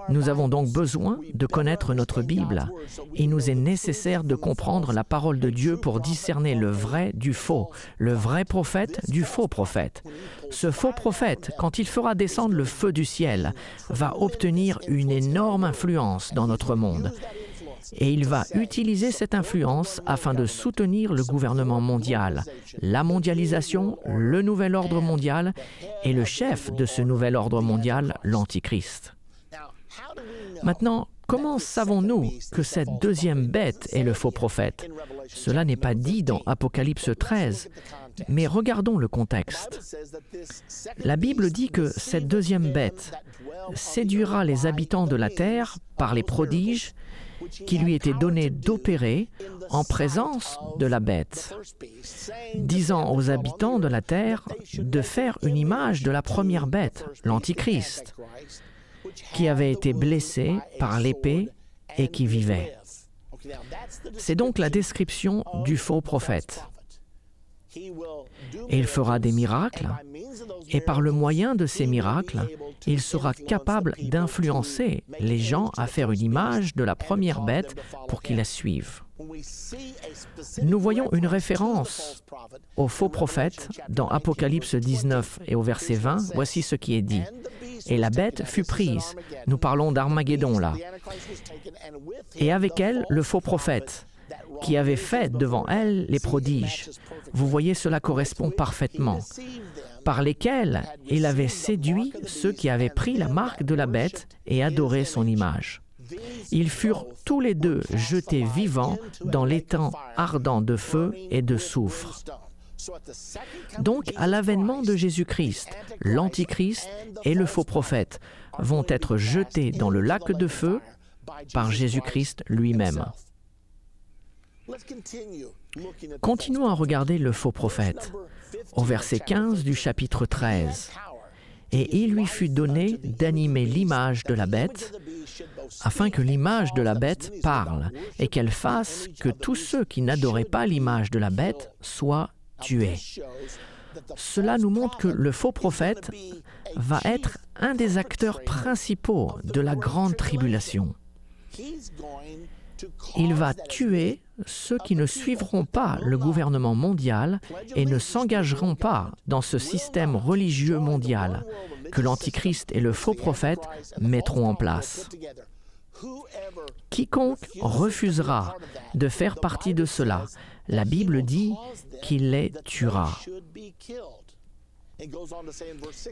Nous avons donc besoin de connaître notre Bible. Il nous est nécessaire de comprendre la parole de Dieu pour discerner le vrai du faux, le vrai prophète du faux prophète. Ce faux prophète, quand il fera descendre le feu du ciel, va obtenir une énorme influence dans notre monde. Et il va utiliser cette influence afin de soutenir le gouvernement mondial, la mondialisation, le nouvel ordre mondial et le chef de ce nouvel ordre mondial, l'Antichrist. Maintenant, comment savons-nous que cette deuxième bête est le faux prophète? Cela n'est pas dit dans Apocalypse 13, mais regardons le contexte. La Bible dit que cette deuxième bête séduira les habitants de la terre par les prodiges qui lui étaient donnés d'opérer en présence de la bête, disant aux habitants de la terre de faire une image de la première bête, l'Antichrist, qui avait été blessé par l'épée et qui vivait. C'est donc la description du faux prophète. Et il fera des miracles, et par le moyen de ces miracles, il sera capable d'influencer les gens à faire une image de la première bête pour qu'ils la suivent. Nous voyons une référence au faux prophète dans Apocalypse 19 et au verset 20. Voici ce qui est dit. « Et la bête fut prise. » Nous parlons d'Armageddon là. « Et avec elle, le faux prophète, qui avait fait devant elle les prodiges. » Vous voyez, cela correspond parfaitement. Par lesquels il avait séduit ceux qui avaient pris la marque de la bête et adoré son image. Ils furent tous les deux jetés vivants dans l'étang ardent de feu et de soufre. Donc, à l'avènement de Jésus-Christ, l'Antichrist et le faux prophète vont être jetés dans le lac de feu par Jésus-Christ lui-même. Continuons à regarder le faux prophète. Au verset 15 du chapitre 13. « Et il lui fut donné d'animer l'image de la bête, afin que l'image de la bête parle, et qu'elle fasse que tous ceux qui n'adoraient pas l'image de la bête soient tués. » Cela nous montre que le faux prophète va être un des acteurs principaux de la grande tribulation. Il va tuer ceux qui ne suivront pas le gouvernement mondial et ne s'engageront pas dans ce système religieux mondial que l'Antichrist et le faux prophète mettront en place. Quiconque refusera de faire partie de cela, la Bible dit qu'il les tuera.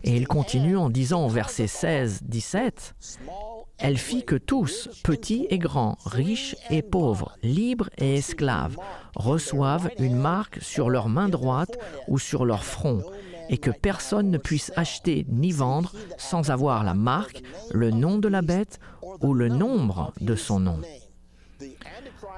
Et il continue en disant au verset 16-17, « Elle fit que tous, petits et grands, riches et pauvres, libres et esclaves, reçoivent une marque sur leur main droite ou sur leur front, et que personne ne puisse acheter ni vendre sans avoir la marque, le nom de la bête ou le nombre de son nom. »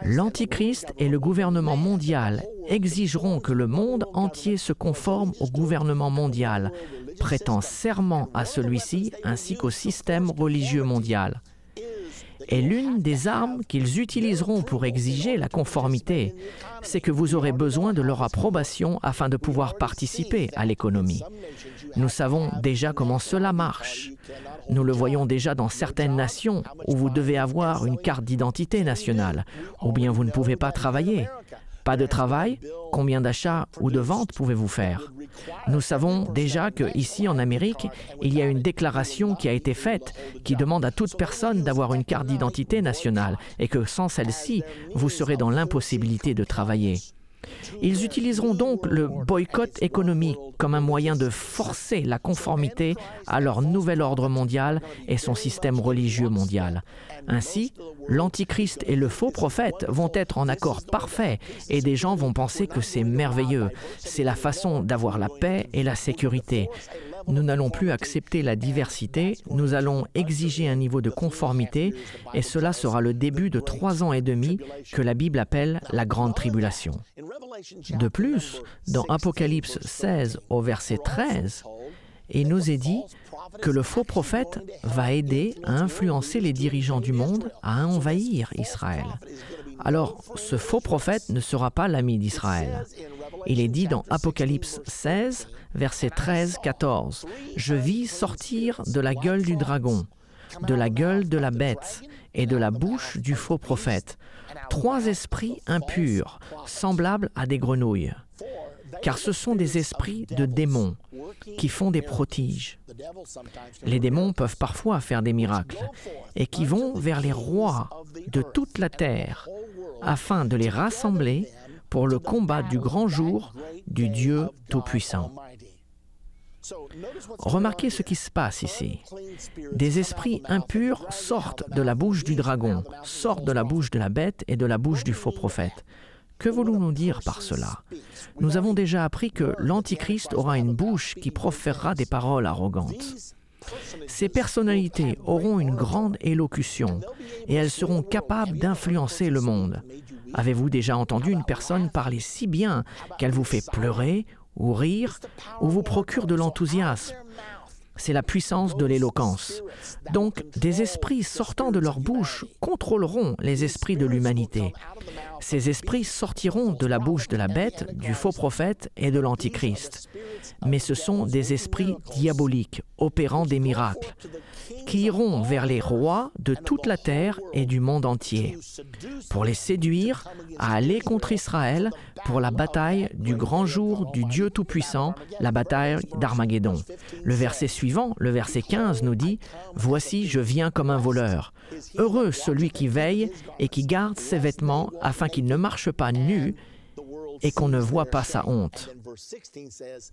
L'Antichrist et le gouvernement mondial exigeront que le monde entier se conforme au gouvernement mondial, prêtant serment à celui-ci ainsi qu'au système religieux mondial. Et l'une des armes qu'ils utiliseront pour exiger la conformité, c'est que vous aurez besoin de leur approbation afin de pouvoir participer à l'économie. Nous savons déjà comment cela marche. Nous le voyons déjà dans certaines nations où vous devez avoir une carte d'identité nationale, ou bien vous ne pouvez pas travailler. Pas de travail? Combien d'achats ou de ventes pouvez-vous faire? Nous savons déjà qu'ici en Amérique, il y a une déclaration qui a été faite qui demande à toute personne d'avoir une carte d'identité nationale et que sans celle-ci, vous serez dans l'impossibilité de travailler. Ils utiliseront donc le boycott économique comme un moyen de forcer la conformité à leur nouvel ordre mondial et son système religieux mondial. Ainsi, l'Antichrist et le faux prophète vont être en accord parfait et des gens vont penser que c'est merveilleux. C'est la façon d'avoir la paix et la sécurité. Nous n'allons plus accepter la diversité, nous allons exiger un niveau de conformité et cela sera le début de 3 ans et demi que la Bible appelle la Grande Tribulation. De plus, dans Apocalypse 16 au verset 13, il nous est dit que le faux prophète va aider à influencer les dirigeants du monde à envahir Israël. Alors, ce faux prophète ne sera pas l'ami d'Israël. Il est dit dans Apocalypse 16, versets 13-14, « Je vis sortir de la gueule du dragon de la gueule de la bête et de la bouche du faux prophète 3 esprits impurs, semblables à des grenouilles. Car ce sont des esprits de démons qui font des prodiges. Les démons peuvent parfois faire des miracles et qui vont vers les rois de toute la terre afin de les rassembler pour le combat du grand jour du Dieu Tout-Puissant. Remarquez ce qui se passe ici. Des esprits impurs sortent de la bouche du dragon, sortent de la bouche de la bête et de la bouche du faux prophète. Que voulons-nous dire par cela? Nous avons déjà appris que l'Antichrist aura une bouche qui proférera des paroles arrogantes. Ces personnalités auront une grande élocution et elles seront capables d'influencer le monde. Avez-vous déjà entendu une personne parler si bien qu'elle vous fait pleurer ou rire ou vous procure de l'enthousiasme? C'est la puissance de l'éloquence. Donc, des esprits sortant de leur bouche contrôleront les esprits de l'humanité. Ces esprits sortiront de la bouche de la bête, du faux prophète et de l'Antichrist. Mais ce sont des esprits diaboliques, opérant des miracles, qui iront vers les rois de toute la terre et du monde entier, pour les séduire à aller contre Israël pour la bataille du grand jour du Dieu Tout-Puissant, la bataille d'Armageddon. Le verset suivant, le verset 15, nous dit « Voici, je viens comme un voleur. Heureux celui qui veille et qui garde ses vêtements afin qu'il ne marche pas nu et qu'on ne voit pas sa honte. »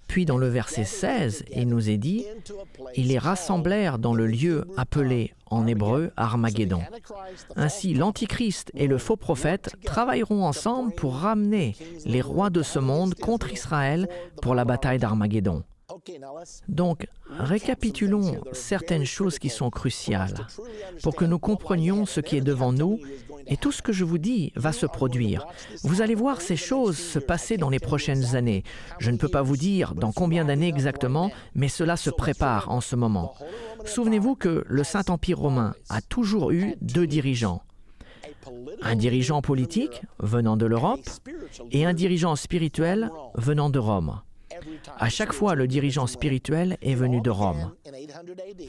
Puis dans le verset 16, il nous est dit « Ils les rassemblèrent dans le lieu appelé en hébreu Armageddon. » Ainsi, l'Antichrist et le faux prophète travailleront ensemble pour ramener les rois de ce monde contre Israël pour la bataille d'Armageddon. Donc, récapitulons certaines choses qui sont cruciales pour que nous comprenions ce qui est devant nous et tout ce que je vous dis va se produire. Vous allez voir ces choses se passer dans les prochaines années. Je ne peux pas vous dire dans combien d'années exactement, mais cela se prépare en ce moment. Souvenez-vous que le Saint-Empire romain a toujours eu 2 dirigeants. Un dirigeant politique venant de l'Europe et un dirigeant spirituel venant de Rome. À chaque fois, le dirigeant spirituel est venu de Rome.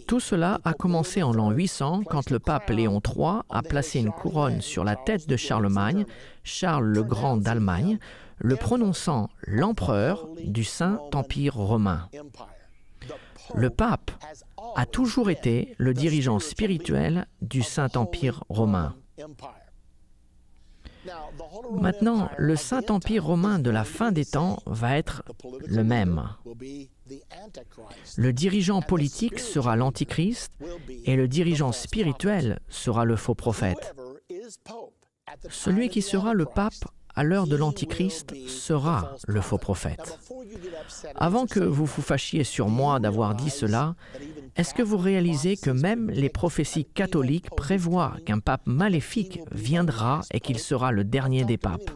Tout cela a commencé en l'an 800 quand le pape Léon III a placé une couronne sur la tête de Charlemagne, Charles le Grand d'Allemagne, le prononçant l'empereur du Saint-Empire romain. Le pape a toujours été le dirigeant spirituel du Saint-Empire romain. Maintenant, le Saint-Empire romain de la fin des temps va être le même. Le dirigeant politique sera l'Antichrist et le dirigeant spirituel sera le faux prophète. Celui qui sera le pape à l'heure de l'Antichrist sera le faux prophète. Avant que vous vous fâchiez sur moi d'avoir dit cela, est-ce que vous réalisez que même les prophéties catholiques prévoient qu'un pape maléfique viendra et qu'il sera le dernier des papes?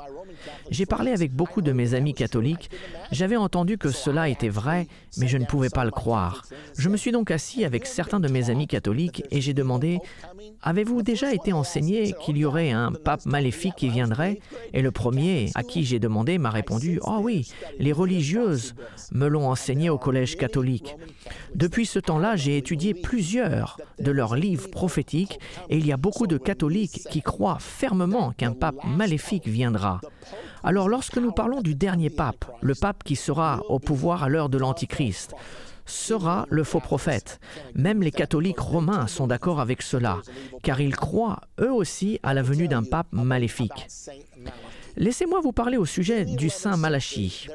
J'ai parlé avec beaucoup de mes amis catholiques. J'avais entendu que cela était vrai, mais je ne pouvais pas le croire. Je me suis donc assis avec certains de mes amis catholiques et j'ai demandé « Avez-vous déjà été enseigné qu'il y aurait un pape maléfique qui viendrait ?» Et le premier à qui j'ai demandé m'a répondu « Oh oui, les religieuses me l'ont enseigné au collège catholique. » Depuis ce temps-là, j'ai étudié plusieurs de leurs livres prophétiques et il y a beaucoup de catholiques qui croient fermement qu'un pape maléfique viendra. Alors, lorsque nous parlons du dernier pape, le pape qui sera au pouvoir à l'heure de l'Antichrist, sera le faux prophète. Même les catholiques romains sont d'accord avec cela, car ils croient eux aussi à la venue d'un pape maléfique. Laissez-moi vous parler au sujet du saint Malachie.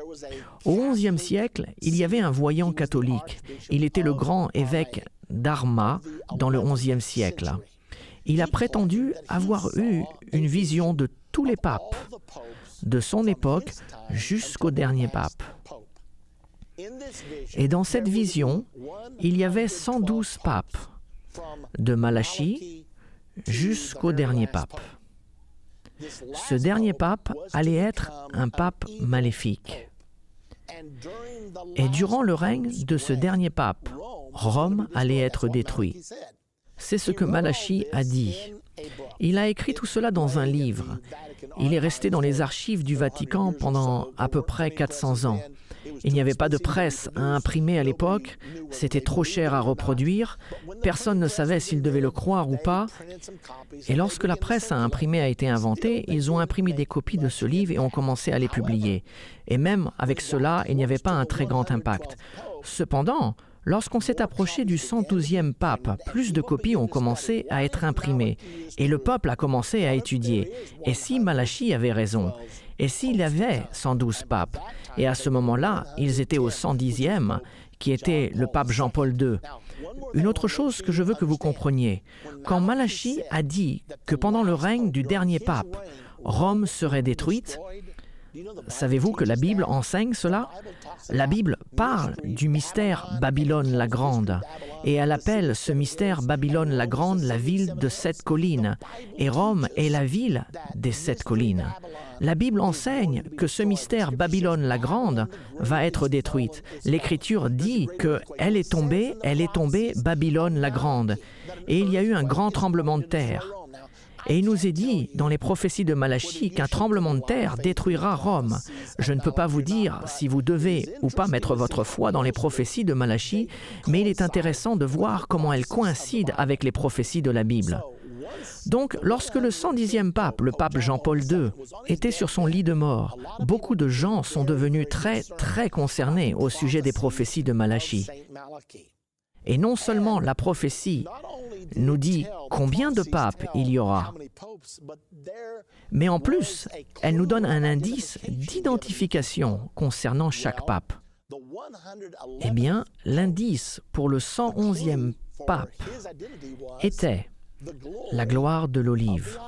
Au XIe siècle, il y avait un voyant catholique. Il était le grand évêque d'Arma dans le XIe siècle. Il a prétendu avoir eu une vision de tous les papes, de son époque jusqu'au dernier pape. Et dans cette vision, il y avait 112 papes, de Malachie jusqu'au dernier pape. Ce dernier pape allait être un pape maléfique. Et durant le règne de ce dernier pape, Rome allait être détruit. C'est ce que Malachie a dit. Il a écrit tout cela dans un livre. Il est resté dans les archives du Vatican pendant à peu près 400 ans. Il n'y avait pas de presse à imprimer à l'époque, c'était trop cher à reproduire, personne ne savait s'il devait le croire ou pas. Et lorsque la presse à imprimer a été inventée, ils ont imprimé des copies de ce livre et ont commencé à les publier. Et même avec cela, il n'y avait pas un très grand impact. Cependant, lorsqu'on s'est approché du 112e pape, plus de copies ont commencé à être imprimées et le peuple a commencé à étudier. Et si Malachie avait raison? Et s'il y avait 112 papes? Et à ce moment-là, ils étaient au 110e, qui était le pape Jean-Paul II. Une autre chose que je veux que vous compreniez, quand Malachie a dit que pendant le règne du dernier pape, Rome serait détruite, savez-vous que la Bible enseigne cela? La Bible parle du mystère Babylone la Grande et elle appelle ce mystère Babylone la Grande la ville de 7 collines et Rome est la ville des 7 collines. La Bible enseigne que ce mystère Babylone la Grande va être détruite. L'Écriture dit qu'elle est tombée, Babylone la Grande. Et il y a eu un grand tremblement de terre. Et il nous est dit dans les prophéties de Malachie qu'un tremblement de terre détruira Rome. Je ne peux pas vous dire si vous devez ou pas mettre votre foi dans les prophéties de Malachie, mais il est intéressant de voir comment elles coïncident avec les prophéties de la Bible. Donc, lorsque le 110e pape, le pape Jean-Paul II, était sur son lit de mort, beaucoup de gens sont devenus très concernés au sujet des prophéties de Malachie. Et non seulement la prophétie nous dit combien de papes il y aura, mais en plus, elle nous donne un indice d'identification concernant chaque pape. Eh bien, l'indice pour le 111e pape était la gloire de l'olive.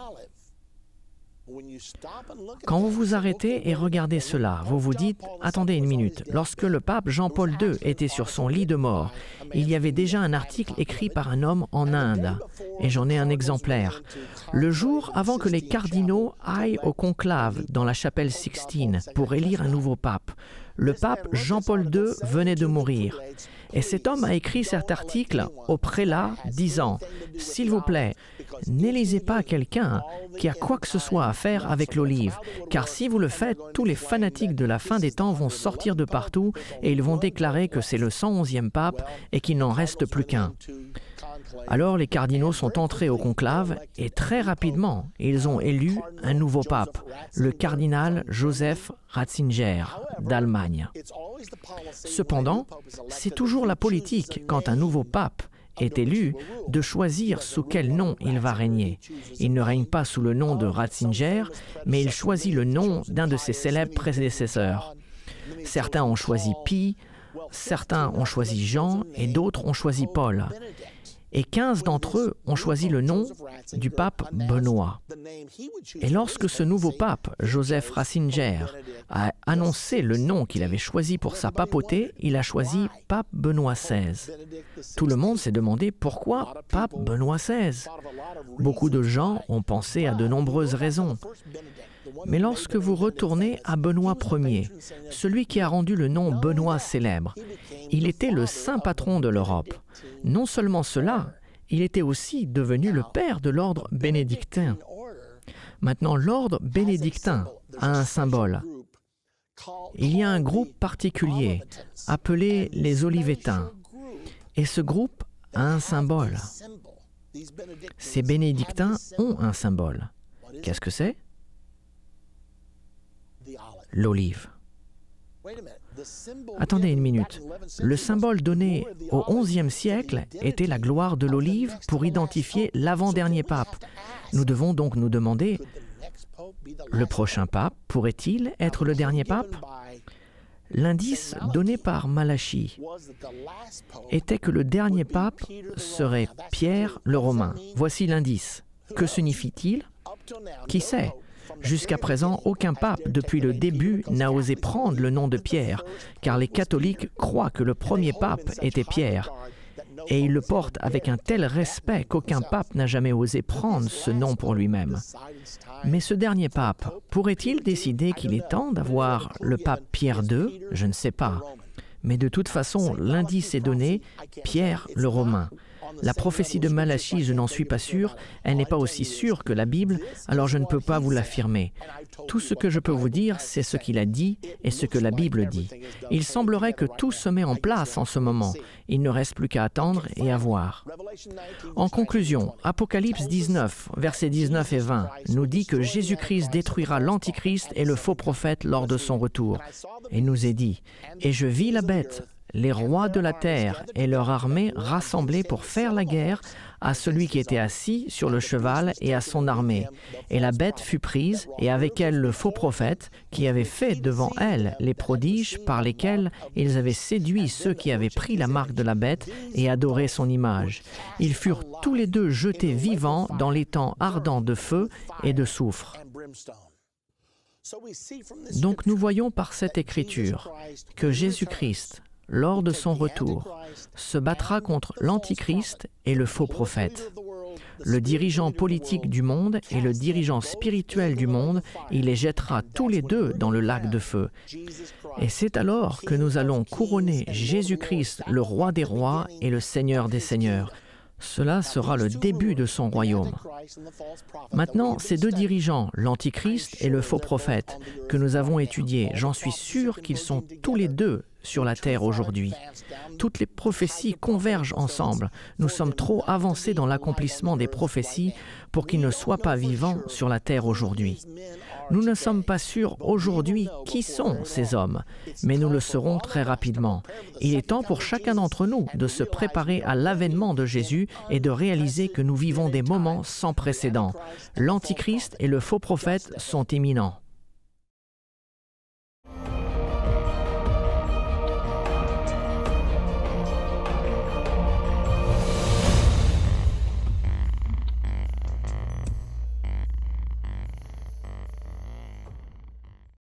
Quand vous vous arrêtez et regardez cela, vous vous dites, attendez une minute, lorsque le pape Jean-Paul II était sur son lit de mort, il y avait déjà un article écrit par un homme en Inde, et j'en ai un exemplaire. Le jour avant que les cardinaux aillent au conclave dans la chapelle Sixtine pour élire un nouveau pape, le pape Jean-Paul II venait de mourir. Et cet homme a écrit cet article au prélat disant « S'il vous plaît, n'élisez pas quelqu'un qui a quoi que ce soit à faire avec l'olive, car si vous le faites, tous les fanatiques de la fin des temps vont sortir de partout et ils vont déclarer que c'est le 111e pape et qu'il n'en reste plus qu'un. » Alors les cardinaux sont entrés au conclave et très rapidement, ils ont élu un nouveau pape, le cardinal Joseph Ratzinger d'Allemagne. Cependant, c'est toujours la politique quand un nouveau pape est élu de choisir sous quel nom il va régner. Il ne règne pas sous le nom de Ratzinger, mais il choisit le nom d'un de ses célèbres prédécesseurs. Certains ont choisi Pie, certains ont choisi Jean et d'autres ont choisi Paul. Et 15 d'entre eux ont choisi le nom du pape Benoît. Et lorsque ce nouveau pape, Joseph Ratzinger, a annoncé le nom qu'il avait choisi pour sa papauté, il a choisi pape Benoît XVI. Tout le monde s'est demandé pourquoi pape Benoît XVI. Beaucoup de gens ont pensé à de nombreuses raisons. Mais lorsque vous retournez à Benoît Ier, celui qui a rendu le nom Benoît célèbre, il était le saint patron de l'Europe. Non seulement cela, il était aussi devenu le père de l'ordre bénédictin. Maintenant, l'ordre bénédictin a un symbole. Il y a un groupe particulier appelé les Olivétains. Et ce groupe a un symbole. Ces bénédictins ont un symbole. Qu'est-ce que c'est? L'olive. Attendez une minute. Le symbole donné au XIe siècle était la gloire de l'olive pour identifier l'avant-dernier pape. Nous devons donc nous demander, le prochain pape pourrait-il être le dernier pape? L'indice donné par Malachie était que le dernier pape serait Pierre le Romain. Voici l'indice. Que signifie-t-il? Qui sait? Jusqu'à présent, aucun pape, depuis le début, n'a osé prendre le nom de Pierre, car les catholiques croient que le premier pape était Pierre. Et ils le portent avec un tel respect qu'aucun pape n'a jamais osé prendre ce nom pour lui-même. Mais ce dernier pape, pourrait-il décider qu'il est temps d'avoir le pape Pierre II? Je ne sais pas. Mais de toute façon, l'indice est donné, Pierre le Romain. La prophétie de Malachie, je n'en suis pas sûr, elle n'est pas aussi sûre que la Bible, alors je ne peux pas vous l'affirmer. Tout ce que je peux vous dire, c'est ce qu'il a dit et ce que la Bible dit. Il semblerait que tout se met en place en ce moment. Il ne reste plus qu'à attendre et à voir. En conclusion, Apocalypse 19, versets 19 et 20, nous dit que Jésus-Christ détruira l'Antichrist et le faux prophète lors de son retour. Il nous est dit, « Et je vis la bête, les rois de la terre et leur armée rassemblés pour faire la guerre à celui qui était assis sur le cheval et à son armée. Et la bête fut prise, et avec elle le faux prophète, qui avait fait devant elle les prodiges par lesquels ils avaient séduit ceux qui avaient pris la marque de la bête et adoré son image. Ils furent tous les deux jetés vivants dans l'étang ardent de feu et de soufre. » Donc nous voyons par cette écriture que Jésus-Christ, lors de son retour, se battra contre l'Antichrist et le faux prophète. Le dirigeant politique du monde et le dirigeant spirituel du monde, il les jettera tous les deux dans le lac de feu. Et c'est alors que nous allons couronner Jésus-Christ, le roi des rois et le Seigneur des seigneurs. Cela sera le début de son royaume. Maintenant, ces deux dirigeants, l'Antichrist et le faux prophète, que nous avons étudiés, j'en suis sûr qu'ils sont tous les deux sur la terre aujourd'hui. Toutes les prophéties convergent ensemble. Nous sommes trop avancés dans l'accomplissement des prophéties pour qu'ils ne soient pas vivants sur la terre aujourd'hui. Nous ne sommes pas sûrs aujourd'hui qui sont ces hommes, mais nous le serons très rapidement. Il est temps pour chacun d'entre nous de se préparer à l'avènement de Jésus et de réaliser que nous vivons des moments sans précédent. L'Antichrist et le faux prophète sont imminents.